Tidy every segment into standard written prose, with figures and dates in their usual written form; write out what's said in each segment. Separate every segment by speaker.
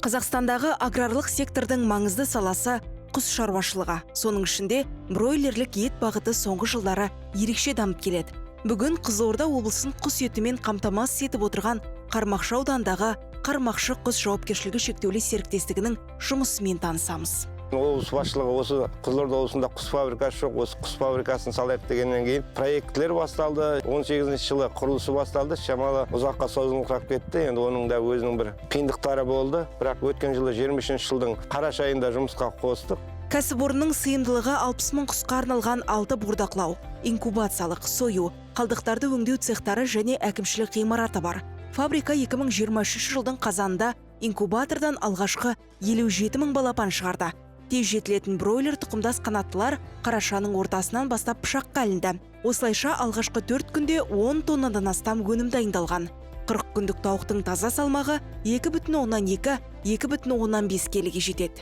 Speaker 1: Қазақстандағы аграрлық сектордың маңызды саласы құс шаруашылығы. Соның ішінде бройлерлік ет бағыты соңғы жылдары ерекше дамып келеді. Бүгін Қызылорда облысын құс етімен қамтамасыз етіп отырған Қармақшы аудандағы Қармақшы құс жауапкершілігі шектеулі серіктестігінің жұмысымен танысамыз.
Speaker 2: Облыс басшылығы осы Қызылорда облысында құс фабрикасы жоқ, осы құс фабрикасын салайық дегеннен кейін проектлер басталды. 18 жылы құрылысы басталды, шамалы ұзаққа созылыңқырап кетті. Енді оның да өзінің бір қиындықтары болды. Бірақ өткен жылы 23 жылдың қараша айында жұмысқа қостық.
Speaker 1: Кәсіпорынның сыйымдылығы 60 мың құсқа арналған 6 бордақылау, инкубациялық, сою, қалдықтарды өңдеу цехтары және әкімшілік ғимараты бар. Фабрика 2023 жылдың қазанында инкубатордан алғашқы 57 мың балапан шығарды. Тез жетілетін бройлер тұқымдас қанаттылар қарашаның ортасынан бастап пышаққа ілінді. Осылайша алғашқы 4 күнде 10 тоннадан астам өнім дайындалған. 40 күндік тауықтың таза салмағы 2,2-2,5 келіге жетеді.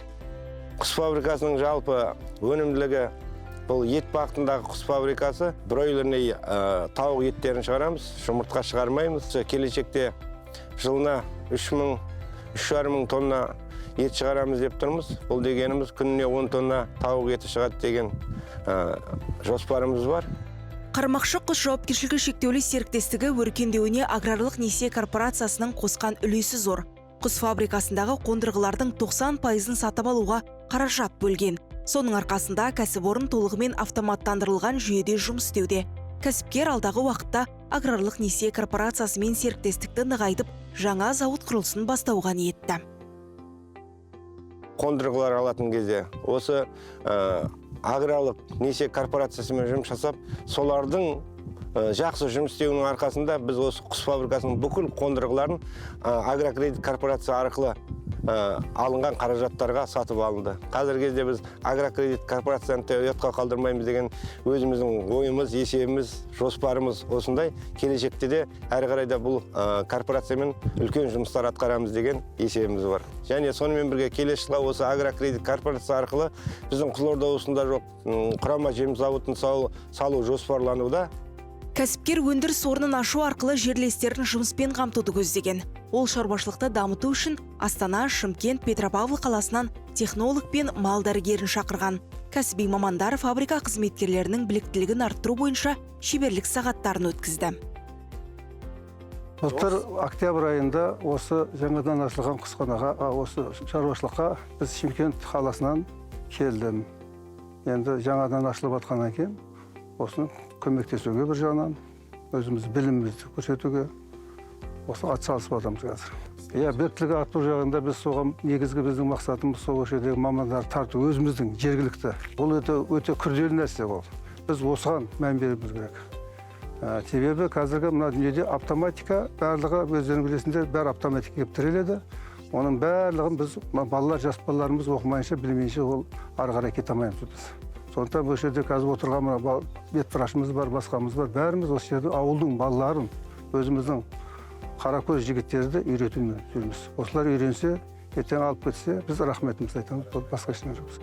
Speaker 2: Құс фабрикасының жалпы өнімділігі бұл ет бағытындағы құс фабрикасы. Бройлерный тауық еттерін шығарамыз, жұмыртқа шығармаймыз. Келешекте жылына 3,5 мың тонна ет шығарамыз деп тұрмыз. Бұл дегеніміз күніне 10 тонна тауық еті шығады деген жоспарымыз бар.
Speaker 1: Қармақшы құс жауапкершілігі шектеулі серіктестігі өркендеуіне аграрлық несие корпорациясының қосқан үлесі зор. Құс фабрикасындағы қондырғылардың 90%-ын сатып алуға қаражат бөлген. Соның арқасында кәсіпорын толығымен автоматтандырылған жүйеде жұмыс істеуде. Кәсіпкер алдағы уақытта аграрлық несие корпорациясымен серіктестікті нығайтып, жаңа зауыт құрылысын бастауға ниетті.
Speaker 2: Қондырғылар алатын кезде осы аграрлық несие корпорациясымен жұмыс жасап, солардың жақсы жұмыс істеуінің арқасында біз осы құс фабрикасының бүкіл қондырғыларын агрокредит корпорация арқылы алынған қаражаттарға сатып алынды. Қазіргі кезде біз агрокредит корпорацияны ұятқа қалдырмаймыз деген өзіміздің ойымыз, есебіміз, жоспарымыз осындай. Келешекте де әрі қарай да бұл корпорациямен үлкен жұмыстар атқарамыз деген есебіміз бар. Және сонымен бірге келесі жылға осы агрокредит корпорация арқылы біздің Қызылорда облысында жоқ құрама жем зауытын салу жоспарлануда.
Speaker 1: Кәсіпкер өндіріс орнын ашу арқылы жерлестерін жұмыспен қамтуды көздеген. Ол шаруашылықты дамыту үшін Астана, Шымкент, Петропавл қаласынан технолог пен мал дәрігерін шақырған. Кәсіби мамандар фабрика қызметкерлерінің біліктілігін арттыру бойынша шеберлік сағаттарын өткізді.
Speaker 3: Былтыр октябрь айында осы жаңадан ашылған құсханаға, осы шаруашылыққа біз Шымкент қаласынан келдім. Енді жаңадан ашылып жатқаннан кейін осыны көмектесуге бір жағынан, өзіміз білімімізді көрсетуге, осы атсалысып жатырмыз қазір. Біліктілігі арттыру жағында біз соған негізгі біздің мақсатымыз сол жердегі мамандарды тарту, өзіміздің жергілікті. Бұл өте күрделі нәрсе ол. Біз осыған мән беруіміз керек. Себебі қазіргі мына дүниеде автоматика барлығы өздерің білесіңдер, бәрі автоматика келіп тіреледі. Оның барлығын біз балалар, жас балаларымыз оқымайынша, білмейінше ол ары қарай кете алмаймыз біз. Сондықтан бұл жерде қазір отырған бетпарашымыз бар, басқамыз бар. Бәріміз осы жерде ауылдың балаларын, өзіміздің қаракөз жігіттерді үйретумен жүрміз. Осылар үйренсе, ертең алып кетсе, біз рахметімізді айтамыз, басқа ештеңе жоқ.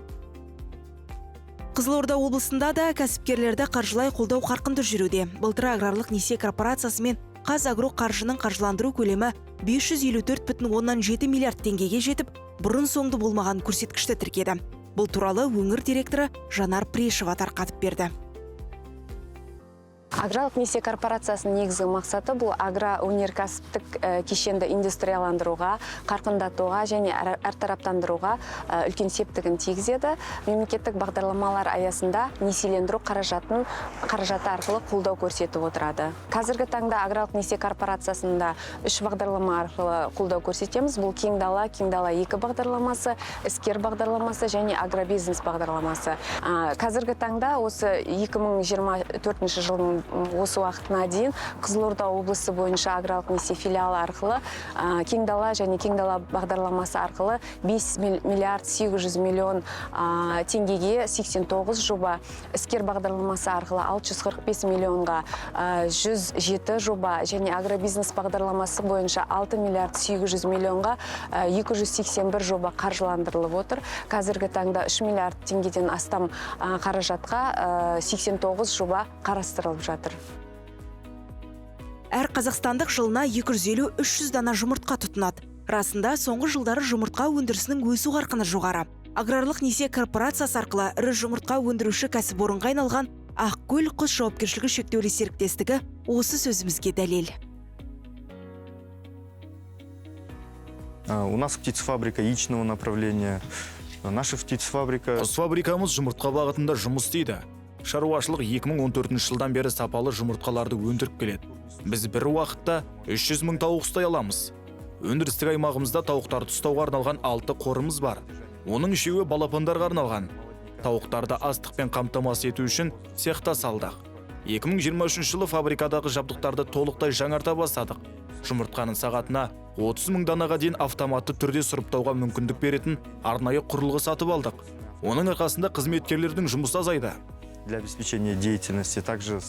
Speaker 1: Қызылорда облысында да кәсіпкерлерді қаржылай қолдау қарқынды жүруде. Былтыр аграрлық несие корпорациясы мен Қазагро қаржының қаржыландыру көлемі 554,7 миллиард теңгеге жетіп, бұрын соңды болмаған көрсеткішті тіркеді. Бұл туралы өңір директоры Жанар Прешева тарқатып берді.
Speaker 4: Аграрлық несие корпорациясының негізгі мақсаты бұл агроөнеркәсіптік кешенді индустрияландыруға, қарқындатуға және әртараптандыруға үлкен септігін тигізеді. Мемлекеттік бағдарламалар аясында несиелендіру қаражаты арқылы қолдау көрсетіп отырады. Қазіргі таңда аграрлық несие корпорациясында 3 бағдарлама арқылы қолдау көрсетеміз. Бұл Кең дала 2 бағдарламасы, іскер бағдарламасы және агробизнес бағдарламасы. Қазіргі таңда осы 2024 жылдың осы уақытына дейін Қызылорда облысы бойынша аграрлық несие филиалы арқылы Кең дала және Кең дала бағдарламасы арқылы 5 миллиард 800 миллион теңгеге 89 жоба, іскер бағдарламасы арқылы 645 миллионға 107 жоба және агробизнес бағдарламасы бойынша 6 миллиард 800 миллионға 281 жоба қаржыландырылып отыр. Қазіргі таңда 3 миллиард теңгеден астам қаражатқа 89 жоба қарастырылып жатыр.
Speaker 1: Әр қазақстандық жылына 250-300 дана жұмыртқа тұтынады. Расында соңғы жылдары жұмыртқа өндірісінің өсу қарқыны жоғары. Аграрлық несие корпорациясы арқылы ірі жұмыртқа өндіруші кәсіпорынға айналған Ақкөл құс жауапкершілігі шектеулі серіктестігі осы сөзімізге дәлел.
Speaker 5: У нас птицефабрика яичного направления. Наша птицефабрика...
Speaker 6: Құс фабрикамыз жұмыртқа бағытында жұмыс істейді. Шаруашылық 2014 жылдан бері сапалы жұмыртқаларды өндіріп келеді. Біз бір уақытта 300 мың тауық ұстай аламыз. Өндірістік аймағымызда тауықтарды ұстауға арналған 6 қорымыз бар. Оның 3-еуі балапандарға арналған. Тауықтарды астықпен қамтамасыз ету үшін цехта салдық. 2023 жылы фабрикадағы жабдықтарды толықтай жаңарта бастадық. Жұмыртқаның сағатына 30 мың данаға дейін автоматты түрде сұрыптауға мүмкіндік беретін арнайы құрылғы сатып алдық. Оның арқасында қызметкерлердің жұмысы азайды.
Speaker 5: Для обеспечения деятельности также...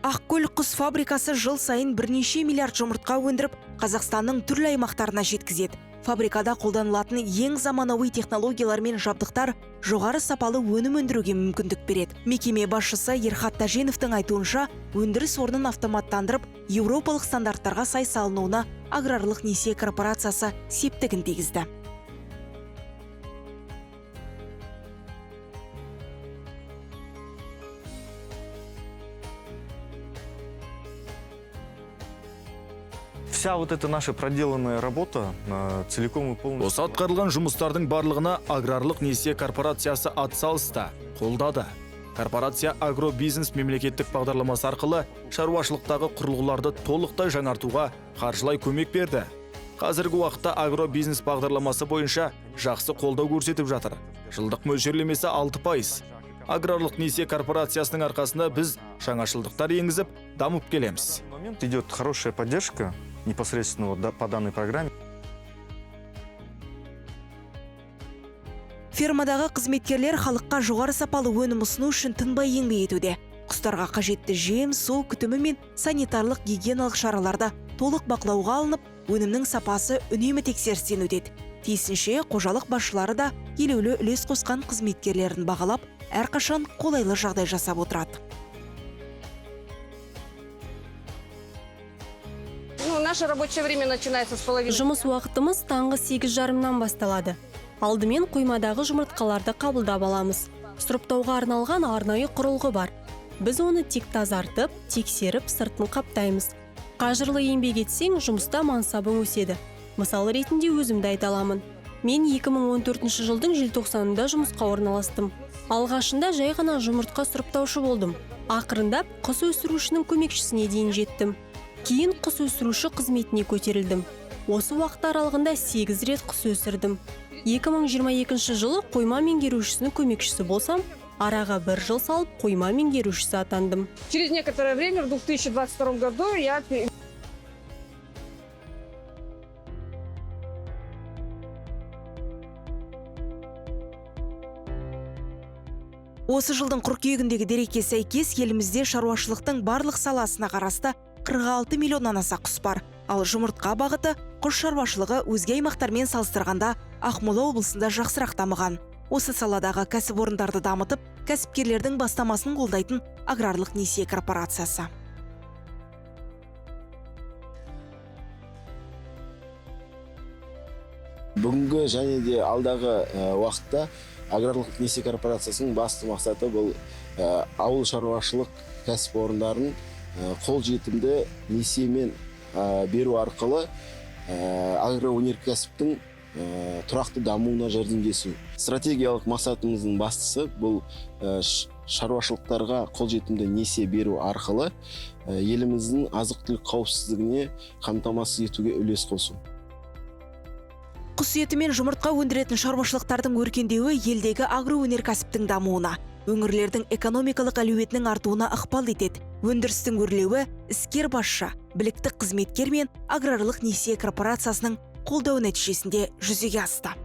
Speaker 1: Ақкөл құс фабрикасы жыл сайын бірнеше миллиард жұмыртқа өндіріп, Қазақстанның түрлі аймақтарына жеткізеді. Фабрикада қолданылатын ең заманауи технологиялар мен жабдықтар жоғары сапалы өнім өндіруге мүмкіндік береді. Мекеме басшысы Ерхат Тәженовтың айтуынша, өндіріс орнын автоматтандырып, еуропалық стандарттарға сай салынуына аграрлық несие корпорациясы септігін тигізді.
Speaker 5: Вся вот эта наша проделанная работа целиком и полностью...
Speaker 6: Осы атқарылған жұмыстардың барлығына аграрлық несие корпорациясы атсалысты, қолдады. Корпорация агробизнес мемлекеттік бағдарламасы арқылы шаруашылықтағы құрылғыларды толықтай жаңартуға қаржылай көмек берді. Қазіргі уақытта агробизнес бағдарламасы бойынша жақсы қолдау көрсетіп жатыр. Жылдық мөлшерлемесі 6%. Аграрлық несие корпорациясының арқасында біз жаңашылдықтар енгізіп, дамып келеміз.
Speaker 5: В момент идет хорошая поддержка непосредственно по данной программе.
Speaker 1: Фермадағы қызметкерлер халыққа жоғары сапалы өнім ұсыну үшін тынбай еңбек етуде. Құстарға қажетті жем, су, күтімі мен санитарлық гигиеналық шараларды толық бақылауға алынып, өнімнің сапасы үнемі тексерістен өтеді. Тиісінше қожалық басшылары да елеулі үлес қосқан қызметкерлерін бағалап, әрқашан қолайлы жағдай жасап отырады.
Speaker 7: Наше рабочее время начинается с половины.
Speaker 8: Жұмыс уақытымыз таңғы 8:30-нан басталады. Алдымен қоймадағы жұмыртқаларды қабылдап аламыз. Сұрыптауға арналған арнайы құрылғы бар. Біз оны тек тазартып, тексеріп, сыртын қаптаймыз. Қажырлы еңбек етсең, жұмыста мансабың өседі. Мысал ретінде өзімді айта аламын. Мен 2014 жылдың желтоқсанында жұмысқа орналастым. Алғашында жай ғана жұмыртқа сұрыптаушы болдым. Ақырындап құс өсірушінің көмекшісіне дейін жеттім. Кейін құс өсіруші қызметіне көтерілдім. Осы уақыт аралығында 8 рет құс өсірдім. 2022 жылы қойма меңгерушісінің көмекшісі болсам, араға 1 жыл салып қойма меңгерушісі атандым.
Speaker 7: Через некоторое время, в 2022 году, я...
Speaker 1: Осы жылдың қыркүйегіндегі дерекке сәйкес елімізде шаруашылықтың барлық саласына қарасты 46 миллионнан аса құс бар. Ал жұмыртқа бағыты құс шаруашылығы өзге аймақтармен салыстырғанда Ақмола облысында жақсырақ дамыған. Осы саладағы кәсіпорындарды дамытып, кәсіпкерлердің бастамасын қолдайтын аграрлық несие корпорациясы.
Speaker 9: Бүгінгі және де алдағы уақытта аграрлық несие корпорациясының басты мақсаты бұл ауыл шаруашылық кәсіпорындарын қолжетімді несиемен беру арқылы агроөнеркәсіптің тұрақты дамуына жәрдемдесу. Стратегиялық мақсатымыздың бастысы бұл шаруашылықтарға қолжетімді несие беру арқылы еліміздің азық-түлік қауіпсіздігіне қамтамасыз етуге үлес қосу.
Speaker 1: Құс еті мен жұмыртқа өндіретін шаруашылықтардың өркендеуі елдегі агроөнеркәсіптің дамуына, өңірлердің экономикалық әлеуетінің артуына ықпал етеді. Өндірістің өрлеуі іскер басшы, білікті қызметкер мен аграрлық несие корпорациясының қолдау нәтижесінде жүзеге асты.